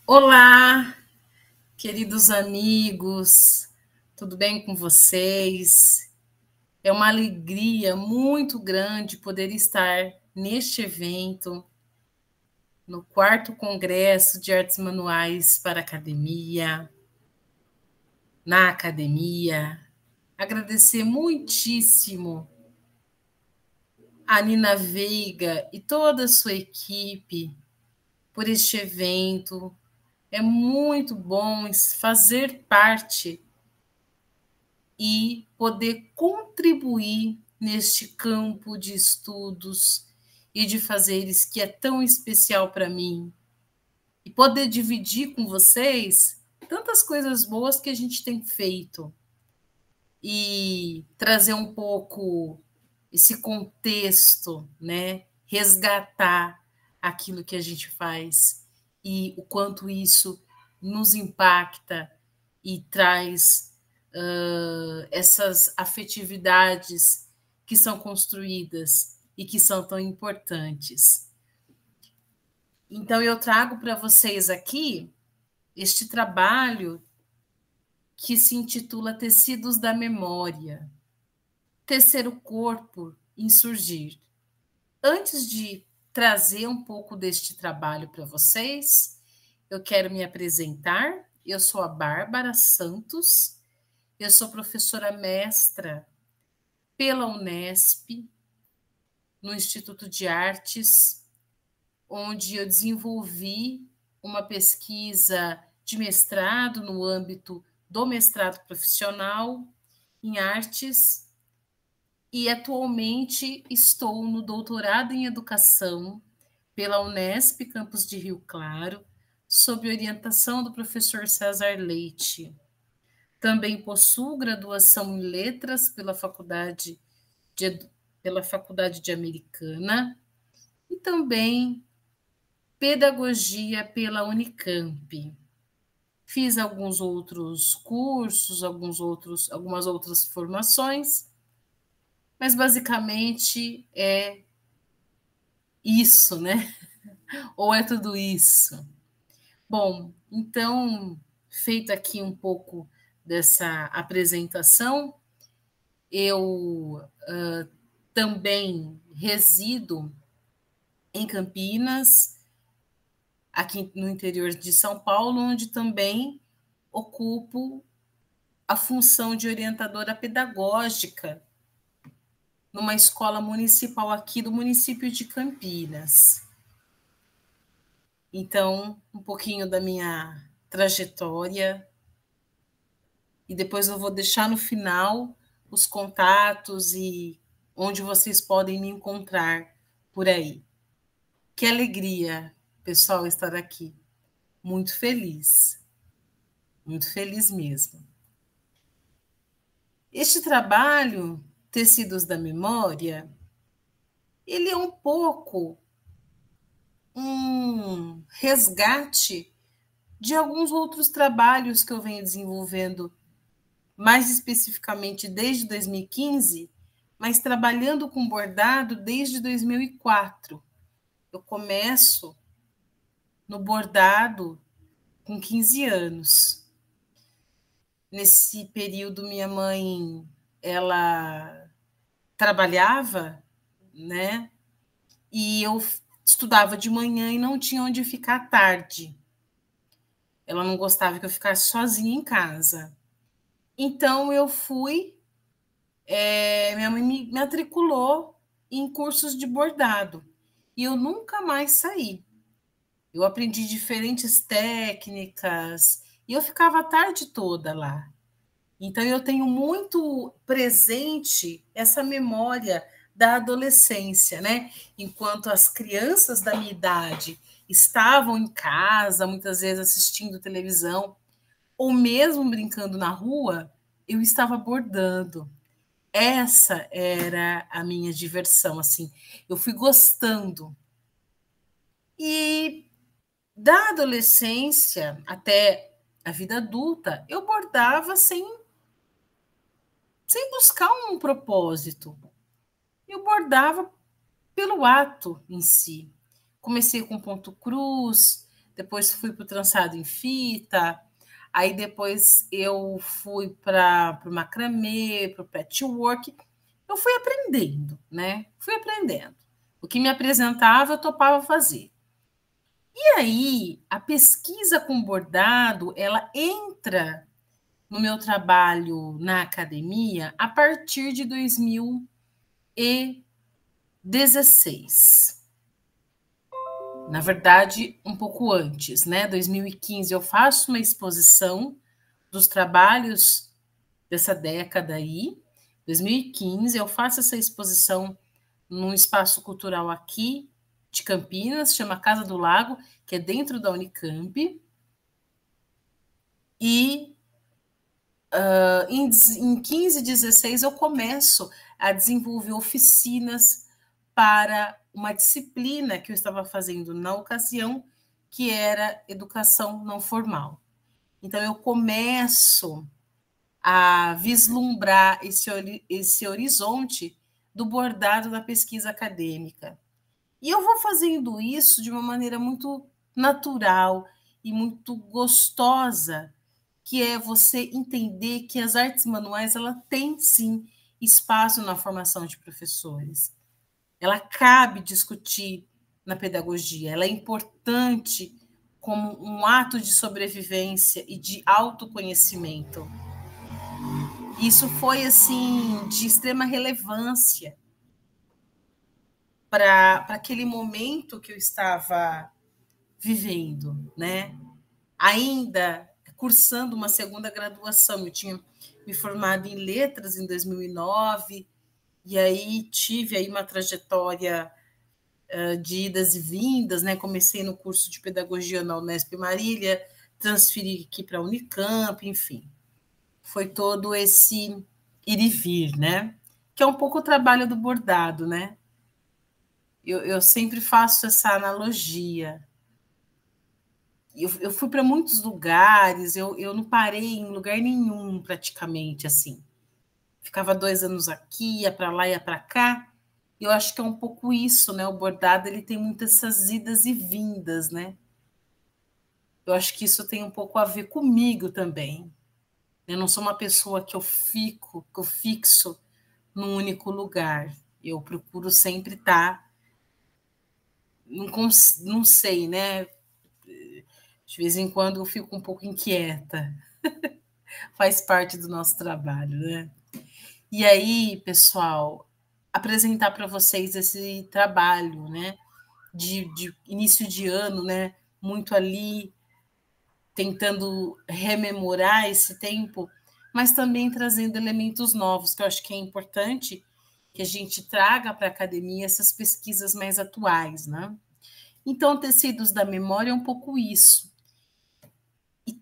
Olá, queridos amigos, tudo bem com vocês? É uma alegria muito grande poder estar neste evento, no quarto Congresso de Artes Manuais para Academia, na academia. Agradecer muitíssimo a Nina Veiga e toda a sua equipe por este evento. É muito bom fazer parte e poder contribuir neste campo de estudos e de fazeres que é tão especial para mim. E poder dividir com vocês tantas coisas boas que a gente tem feito e trazer um pouco esse contexto, né? Resgatar aquilo que a gente faz e o quanto isso nos impacta e traz essas afetividades que são construídas e que são tão importantes. Então, eu trago para vocês aqui este trabalho que se intitula Tecidos da Memória, Tecer o Corpo, Insurgir. Antes de trazer um pouco deste trabalho para vocês, eu quero me apresentar. Eu sou a Bárbara Santos, eu sou professora mestra pela Unesp, no Instituto de Artes, onde eu desenvolvi uma pesquisa de mestrado no âmbito do mestrado profissional em artes e atualmente estou no doutorado em educação pela Unesp, campus de Rio Claro, sob orientação do professor César Leite. Também possuo graduação em letras pela Faculdade de Americana e também pedagogia pela Unicamp. Fiz alguns outros cursos, algumas outras formações, mas basicamente é isso, né? Ou é tudo isso? Bom, então, feito aqui um pouco dessa apresentação, eu também resido em Campinas, aqui no interior de São Paulo, onde também ocupo a função de orientadora pedagógica numa escola municipal aqui do município de Campinas. Então, um pouquinho da minha trajetória, e depois eu vou deixar no final os contatos e onde vocês podem me encontrar por aí. Que alegria, pessoal, estar aqui. Muito feliz mesmo. Este trabalho, Tecidos da Memória, ele é um pouco um resgate de alguns outros trabalhos que eu venho desenvolvendo, mais especificamente desde 2015, mas trabalhando com bordado desde 2004. Eu começo no bordado com 15 anos. Nesse período, minha mãe, ela trabalhava, né? E eu estudava de manhã e não tinha onde ficar à tarde. Ela não gostava que eu ficasse sozinha em casa. Então, eu fui, minha mãe me matriculou em cursos de bordado. E eu nunca mais saí. Eu aprendi diferentes técnicas e eu ficava a tarde toda lá. Então, eu tenho muito presente essa memória da adolescência, né? Enquanto as crianças da minha idade estavam em casa, muitas vezes assistindo televisão, ou mesmo brincando na rua, eu estava bordando. Essa era a minha diversão, assim. Eu fui gostando. E da adolescência até a vida adulta, eu bordava sem buscar um propósito. Eu bordava pelo ato em si. Comecei com ponto cruz, depois fui para o trançado em fita, aí depois eu fui para o macramê, para o patchwork. Eu fui aprendendo, né? Fui aprendendo. O que me apresentava, eu topava fazer. E aí, a pesquisa com bordado, ela entra no meu trabalho na academia a partir de 2016. Na verdade, um pouco antes, né? 2015, eu faço uma exposição dos trabalhos dessa década aí. 2015, eu faço essa exposição num espaço cultural aqui de Campinas, chama Casa do Lago, que é dentro da Unicamp. E em 15, 16, eu começo a desenvolver oficinas para uma disciplina que eu estava fazendo na ocasião, que era educação não formal. Então, eu começo a vislumbrar esse horizonte do bordado da pesquisa acadêmica. E eu vou fazendo isso de uma maneira muito natural e muito gostosa, que é você entender que as artes manuais ela tem sim espaço na formação de professores. Ela cabe discutir na pedagogia, ela é importante como um ato de sobrevivência e de autoconhecimento. Isso foi assim de extrema relevância para aquele momento que eu estava vivendo, né? Ainda cursando uma segunda graduação, eu tinha me formado em letras em 2009 e aí tive aí uma trajetória de idas e vindas, né? Comecei no curso de pedagogia na Unesp Marília, transferi aqui para a Unicamp, enfim. Foi todo esse ir e vir, né? Que é um pouco o trabalho do bordado, né? Eu sempre faço essa analogia. Eu fui para muitos lugares, eu não parei em lugar nenhum, praticamente, assim. Ficava 2 anos aqui, ia para lá, ia para cá. Eu acho que é um pouco isso, né? O bordado ele tem muitas essas idas e vindas, né? Eu acho que isso tem um pouco a ver comigo também. Eu não sou uma pessoa que eu fixo num único lugar. Eu procuro sempre estar, não sei, né? De vez em quando eu fico um pouco inquieta. Faz parte do nosso trabalho, né? E aí, pessoal, apresentar para vocês esse trabalho, né? De início de ano, né? Muito ali tentando rememorar esse tempo, mas também trazendo elementos novos, que eu acho que é importante que a gente traga para a academia essas pesquisas mais atuais, né? Então, Tecidos da Memória é um pouco isso. E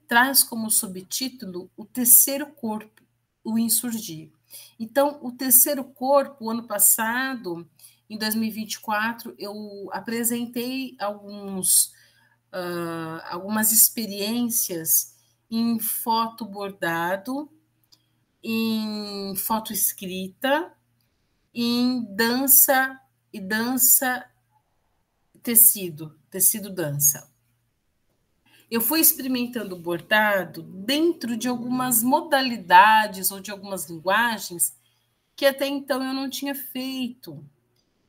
traz como subtítulo o terceiro corpo, o insurgir. Então, o terceiro corpo, ano passado, em 2024, eu apresentei algumas experiências em foto bordado, em foto escrita, em dança e dança tecido dança. Eu fui experimentando bordado dentro de algumas modalidades ou de algumas linguagens que até então eu não tinha feito.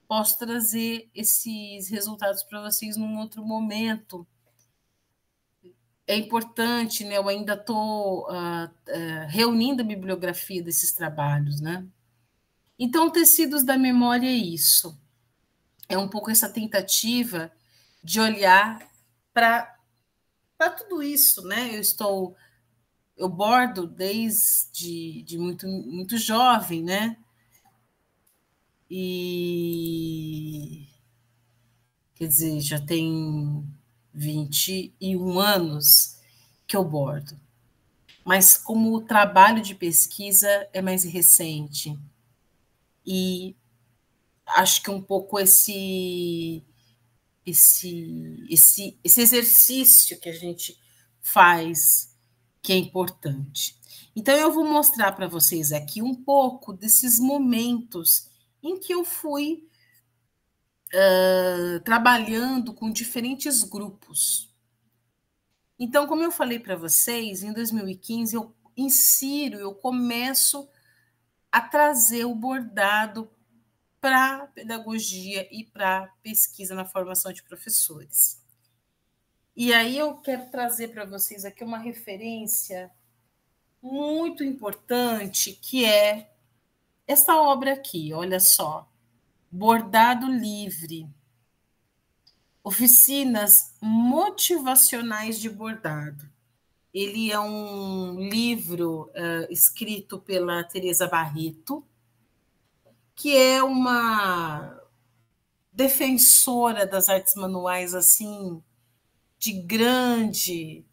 Posso trazer esses resultados para vocês num outro momento. É importante, né? Eu ainda estou reunindo a bibliografia desses trabalhos, né? Então, Tecidos da Memória é isso. É um pouco essa tentativa de olhar para tudo isso, né? Eu bordo desde muito jovem, né? E quer dizer, já tem 21 anos que eu bordo. Mas como o trabalho de pesquisa é mais recente, e acho que um pouco esse exercício que a gente faz que é importante. Então, eu vou mostrar para vocês aqui um pouco desses momentos em que eu fui trabalhando com diferentes grupos. Então, como eu falei para vocês, em 2015 eu começo a trazer o bordado para pedagogia e para pesquisa na formação de professores. E aí eu quero trazer para vocês aqui uma referência muito importante, que é essa obra aqui, olha só, Bordado Livre, Oficinas Motivacionais de Bordado. Ele é um livro escrito pela Teresa Barreto, que é uma defensora das artes manuais assim de grande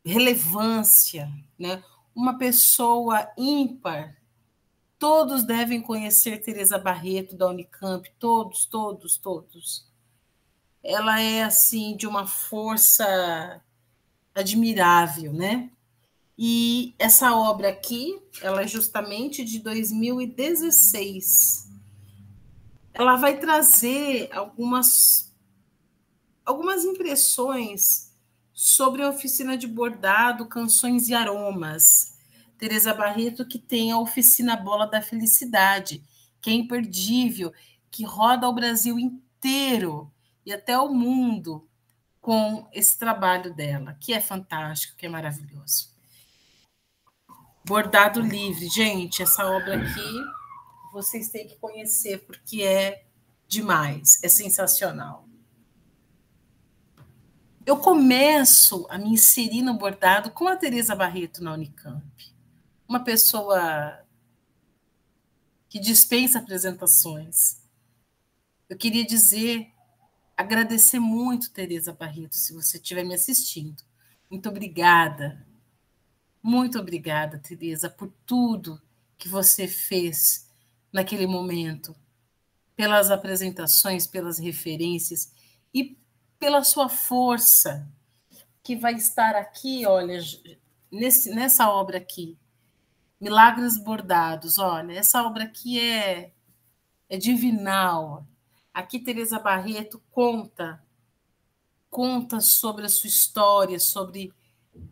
relevância, né? Uma pessoa ímpar. Todos devem conhecer Teresa Barreto da Unicamp, todos, todos, todos. Ela é assim de uma força admirável, né? E essa obra aqui, ela é justamente de 2016. Ela vai trazer algumas impressões sobre a oficina de bordado, canções e aromas. Teresa Barreto, que tem a oficina Bola da Felicidade, que é imperdível, que roda o Brasil inteiro e até o mundo com esse trabalho dela, que é fantástico, que é maravilhoso. Bordado Livre, gente, essa obra aqui vocês têm que conhecer, porque é demais, é sensacional. Eu começo a me inserir no bordado com a Teresa Barreto na Unicamp, uma pessoa que dispensa apresentações. Eu queria agradecer muito, Teresa Barreto, se você estiver me assistindo. Muito obrigada. Muito obrigada, Teresa, por tudo que você fez naquele momento, pelas apresentações, pelas referências e pela sua força, que vai estar aqui, olha, nessa obra aqui, Milagres Bordados. Olha, essa obra aqui é divinal. Aqui Teresa Barreto conta sobre a sua história, sobre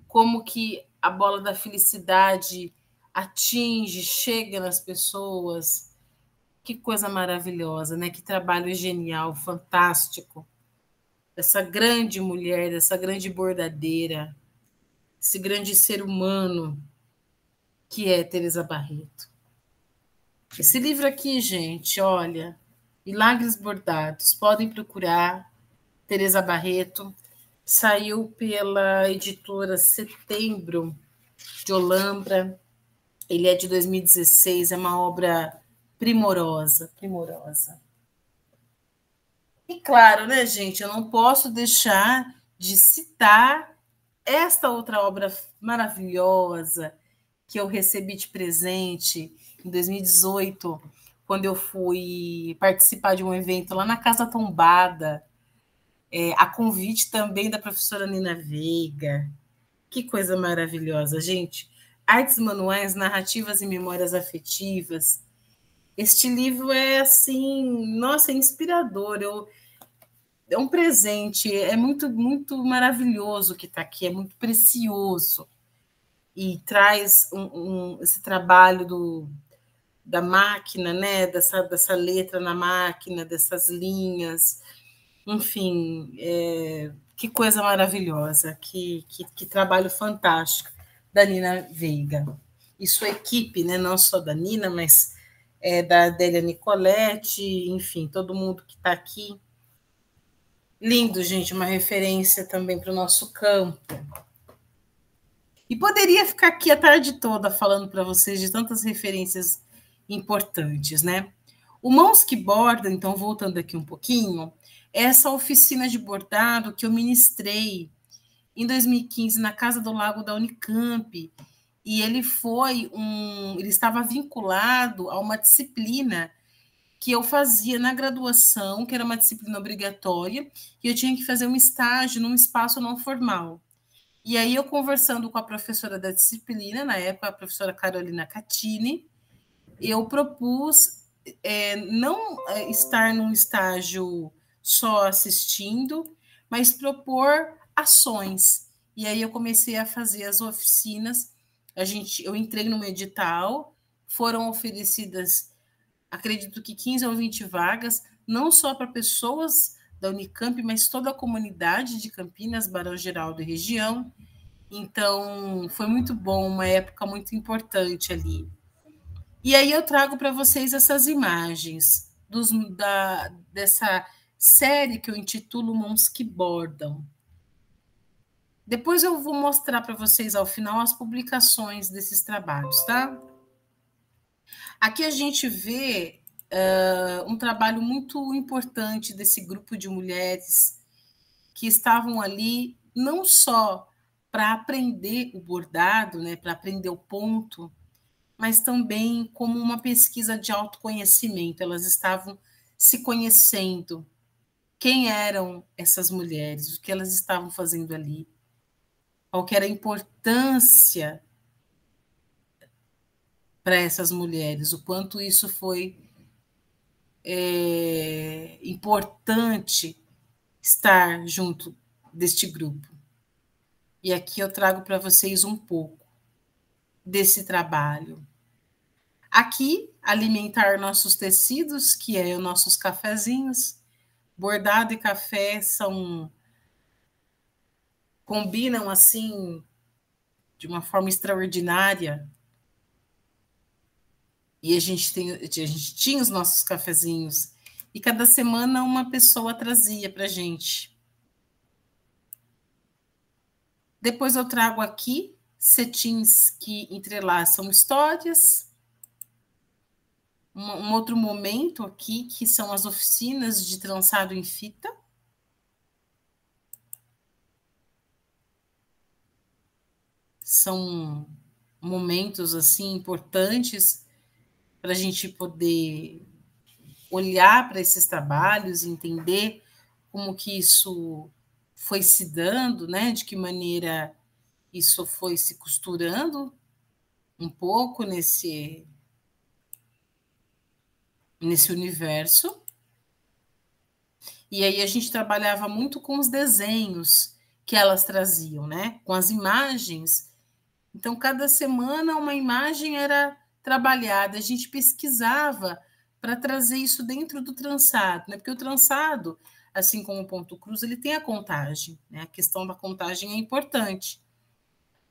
como que a bola da felicidade atinge, chega nas pessoas. Que coisa maravilhosa, né? Que trabalho genial, fantástico. Dessa grande mulher, dessa grande bordadeira, esse grande ser humano que é Teresa Barreto. Esse livro aqui, gente, olha, Milagres Bordados, podem procurar, Teresa Barreto, saiu pela editora Setembro de Olambra, ele é de 2016, é uma obra primorosa, primorosa. E claro, né, gente, eu não posso deixar de citar esta outra obra maravilhosa que eu recebi de presente em 2018, quando eu fui participar de um evento lá na Casa Tombada, a convite também da professora Nina Veiga. Que coisa maravilhosa, gente. Artes Manuais, Narrativas e Memórias Afetivas. Este livro é assim, nossa, é inspirador. É um presente, é muito, muito maravilhoso que está aqui, é muito precioso. E traz esse trabalho da máquina, né? dessa letra na máquina, dessas linhas, enfim, que coisa maravilhosa, que trabalho fantástico da Nina Veiga. E sua equipe, né? Não só da Nina, mas da Adélia Nicoletti, enfim, todo mundo que está aqui. Lindo, gente, uma referência também para o nosso campo. E poderia ficar aqui a tarde toda falando para vocês de tantas referências importantes, né? O Mãos que Bordam, então, voltando aqui um pouquinho, é essa oficina de bordado que eu ministrei em 2015 na Casa do Lago da Unicamp. E ele estava vinculado a uma disciplina que eu fazia na graduação, que era uma disciplina obrigatória, e eu tinha que fazer um estágio num espaço não formal. E aí eu conversando com a professora da disciplina, na época a professora Carolina Catini, eu propus não estar num estágio só assistindo, mas propor ações. E aí eu comecei a fazer as oficinas. Eu entrei no edital, foram oferecidas, acredito que 15 ou 20 vagas, não só para pessoas da Unicamp, mas toda a comunidade de Campinas, Barão Geraldo e região. Então, foi muito bom, uma época muito importante ali. E aí eu trago para vocês essas imagens dessa série que eu intitulo Mãos que Bordam. Depois eu vou mostrar para vocês, ao final, as publicações desses trabalhos, tá? Aqui a gente vê um trabalho muito importante desse grupo de mulheres que estavam ali não só para aprender o bordado, né, para aprender o ponto, mas também como uma pesquisa de autoconhecimento. Elas estavam se conhecendo. Quem eram essas mulheres? O que elas estavam fazendo ali? Qual que era a importância para essas mulheres? O quanto isso foi importante estar junto deste grupo. E aqui eu trago para vocês um pouco desse trabalho. Aqui, alimentar nossos tecidos, que é os nossos cafezinhos. Bordado e café combinam assim de uma forma extraordinária. E a gente tinha os nossos cafezinhos. E cada semana uma pessoa trazia para a gente. Depois eu trago aqui cetins que entrelaçam histórias. Um outro momento aqui, que são as oficinas de trançado em fita. São momentos assim importantes para a gente poder olhar para esses trabalhos, entender como que isso foi se dando, né? De que maneira isso foi se costurando um pouco nesse universo. E aí a gente trabalhava muito com os desenhos que elas traziam, né? Com as imagens. Então, cada semana uma imagem era trabalhada, a gente pesquisava para trazer isso dentro do trançado, né? Porque o trançado, assim como o ponto cruz, ele tem a contagem, né? A questão da contagem é importante.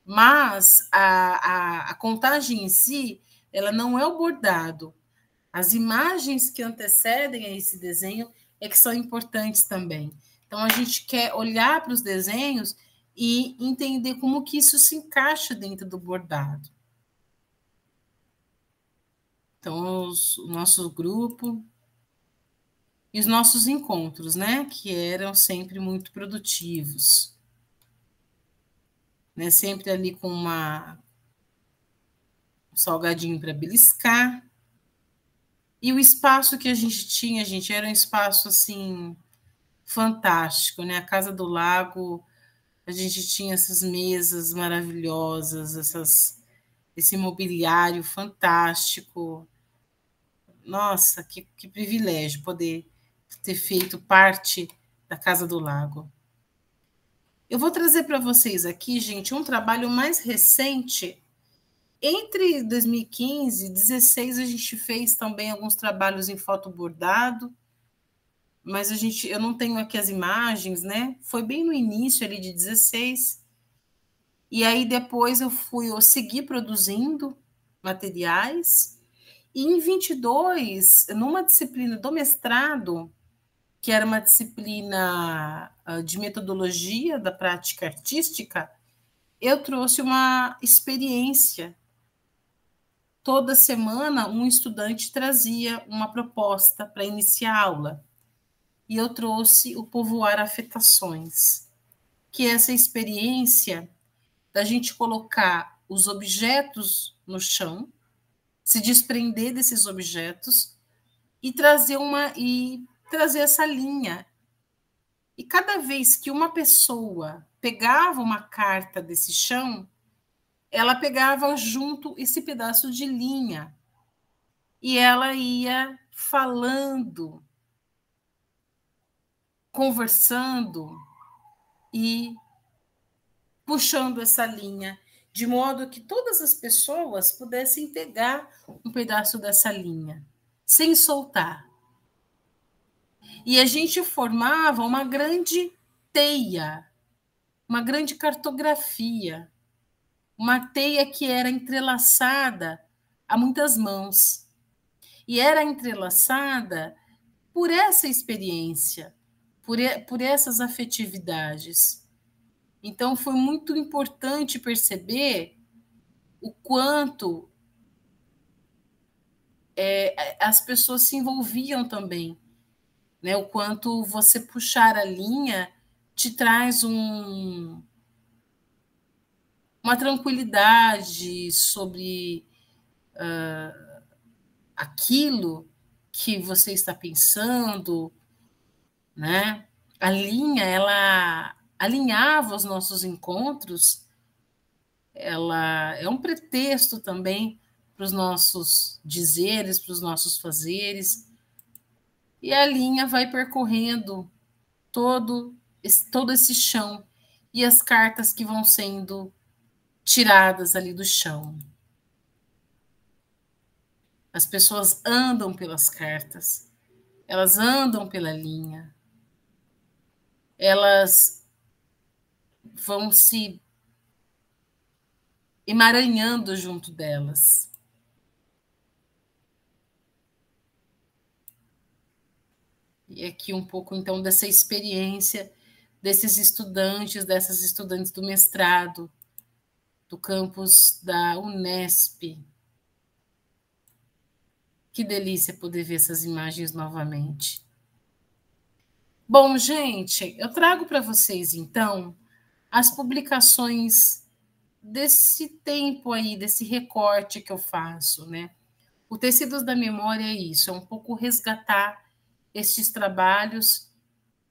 Mas a contagem em si, ela não é o bordado. As imagens que antecedem a esse desenho é que são importantes também. Então, a gente quer olhar para os desenhos e entender como que isso se encaixa dentro do bordado. Então, o nosso grupo e os nossos encontros, né, que eram sempre muito produtivos. Né, sempre ali com um salgadinho para beliscar. E o espaço que a gente tinha, gente, era um espaço assim fantástico, né? A Casa do Lago, a gente tinha essas mesas maravilhosas, esse mobiliário fantástico. Nossa, que privilégio poder ter feito parte da Casa do Lago. Eu vou trazer para vocês aqui, gente, um trabalho mais recente. Entre 2015 e 2016, a gente fez também alguns trabalhos em fotobordado, mas eu não tenho aqui as imagens, né? Foi bem no início ali de 16. E aí depois eu segui produzindo materiais. E em 22, numa disciplina do mestrado, que era uma disciplina de metodologia da prática artística, eu trouxe uma experiência. Toda semana, um estudante trazia uma proposta para iniciar a aula. E eu trouxe o Povoar Afetações, que é essa experiência da gente colocar os objetos no chão, se desprender desses objetos e trazer essa linha. E cada vez que uma pessoa pegava uma carta desse chão, ela pegava junto esse pedaço de linha e ela ia falando, conversando, e puxando essa linha, de modo que todas as pessoas pudessem pegar um pedaço dessa linha, sem soltar. E a gente formava uma grande teia, uma grande cartografia, uma teia que era entrelaçada a muitas mãos. E era entrelaçada por essa experiência, por essas afetividades. Então, foi muito importante perceber o quanto as pessoas se envolviam também, né? O quanto você puxar a linha te traz uma tranquilidade sobre aquilo que você está pensando, né? A linha, ela alinhava os nossos encontros, ela é um pretexto também para os nossos dizeres, para os nossos fazeres, e a linha vai percorrendo todo esse chão e as cartas que vão sendo tiradas ali do chão. As pessoas andam pelas cartas, elas andam pela linha, elas vão se emaranhando junto delas. E aqui um pouco, então, dessa experiência desses estudantes, dessas estudantes do mestrado, do campus da Unesp. Que delícia poder ver essas imagens novamente. Bom, gente, eu trago para vocês, então, as publicações desse tempo aí, desse recorte que eu faço, né? O Tecidos da Memória é isso, é um pouco resgatar estes trabalhos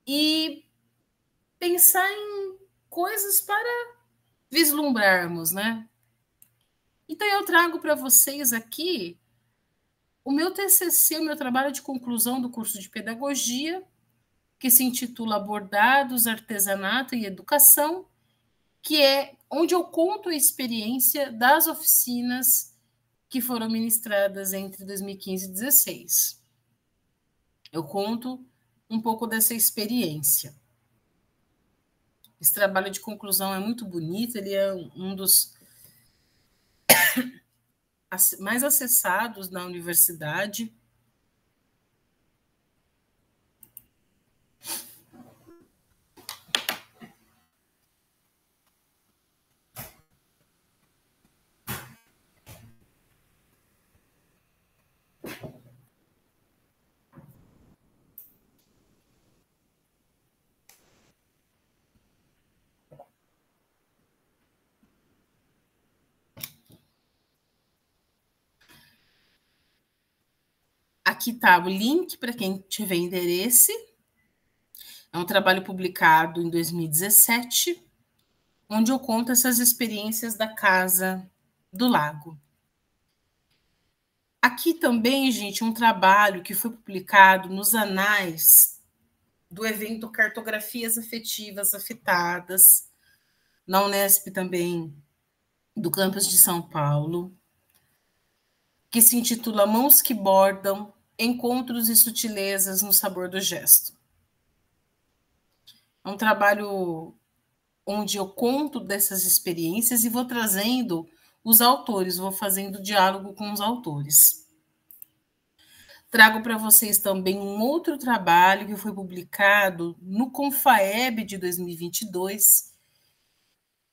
e pensar em coisas para vislumbrarmos, né? Então, eu trago para vocês aqui o meu TCC, o meu trabalho de conclusão do curso de Pedagogia, que se intitula Bordados, Artesanato e Educação, que é onde eu conto a experiência das oficinas que foram ministradas entre 2015 e 2016. Eu conto um pouco dessa experiência. Esse trabalho de conclusão é muito bonito, ele é um dos mais acessados na universidade. Aqui está o link para quem tiver interesse. É um trabalho publicado em 2017, onde eu conto essas experiências da Casa do Lago. Aqui também, gente, um trabalho que foi publicado nos anais do evento Cartografias Afetivas Afetadas, na Unesp também, do campus de São Paulo, que se intitula Mãos que Bordam, Encontros e Sutilezas no Sabor do Gesto. É um trabalho onde eu conto dessas experiências e vou trazendo os autores, vou fazendo diálogo com os autores. Trago para vocês também um outro trabalho que foi publicado no Confaeb de 2022,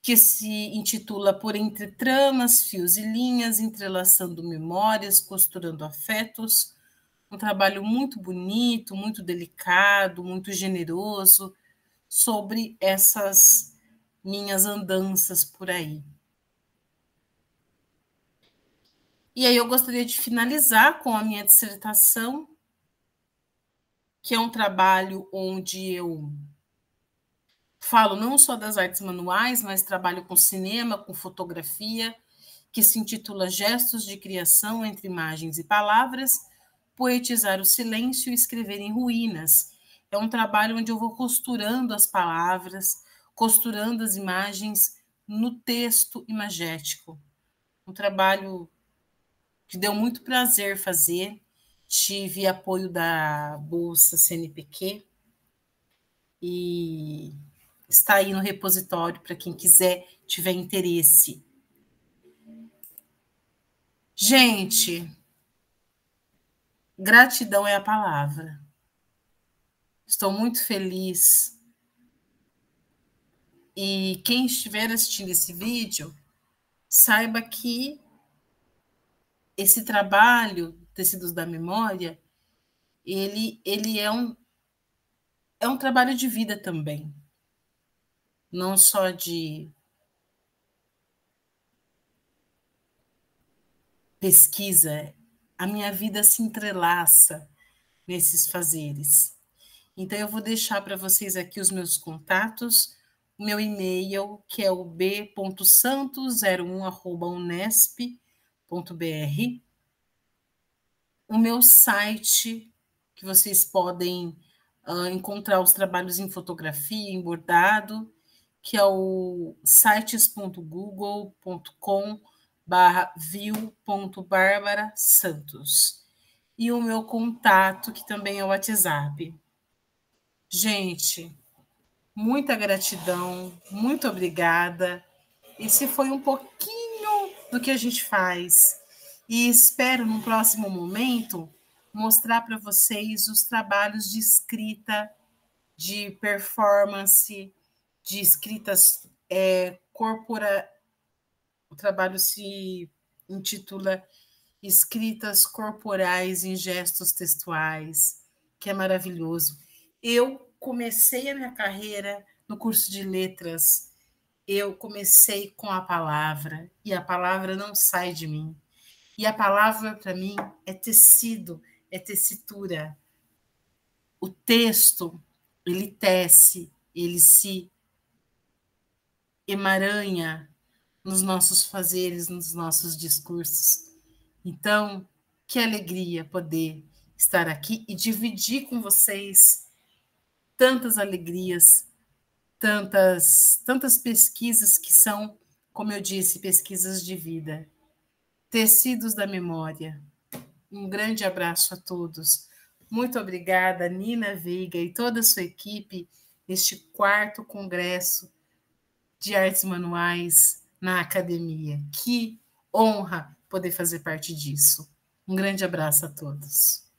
que se intitula Por Entre Tramas, Fios e Linhas, Entrelaçando Memórias, Costurando Afetos. Um trabalho muito bonito, muito delicado, muito generoso, sobre essas minhas andanças por aí. E aí eu gostaria de finalizar com a minha dissertação, que é um trabalho onde eu falo não só das artes manuais, mas trabalho com cinema, com fotografia, que se intitula Gestos de Criação entre Imagens e Palavras, Poetizar o Silêncio e Escrever em Ruínas. É um trabalho onde eu vou costurando as palavras, costurando as imagens no texto imagético. Um trabalho que deu muito prazer fazer. Tive apoio da Bolsa CNPq e está aí no repositório para quem quiser, tiver interesse. Gente, gratidão é a palavra. Estou muito feliz. E quem estiver assistindo esse vídeo, saiba que esse trabalho, Tecidos da Memória, ele é um trabalho de vida também. Não só de pesquisa, a minha vida se entrelaça nesses fazeres. Então, eu vou deixar para vocês aqui os meus contatos, o meu e-mail, que é o b.santos01@unesp.br, o meu site, que vocês podem encontrar os trabalhos em fotografia, em bordado, que é o sites.google.com/viu.barbara.santos. E o meu contato, que também é o WhatsApp. Gente, muita gratidão, muito obrigada. Esse foi um pouquinho do que a gente faz. E espero, num próximo momento, mostrar para vocês os trabalhos de escrita, de performance, de escritas corpora. O trabalho se intitula Escritas Corporais em Gestos Textuais, que é maravilhoso. Eu comecei a minha carreira no curso de letras, eu comecei com a palavra, e a palavra não sai de mim. E a palavra, para mim, é tecido, é tessitura. O texto, ele tece, ele se emaranha nos nossos fazeres, nos nossos discursos. Então, que alegria poder estar aqui e dividir com vocês tantas alegrias, tantas pesquisas que são, como eu disse, pesquisas de vida. Tecidos da Memória. Um grande abraço a todos. Muito obrigada, Nina Veiga e toda a sua equipe, neste 4º Congresso de Artes Manuais na Academia. Que honra poder fazer parte disso. Um grande abraço a todos.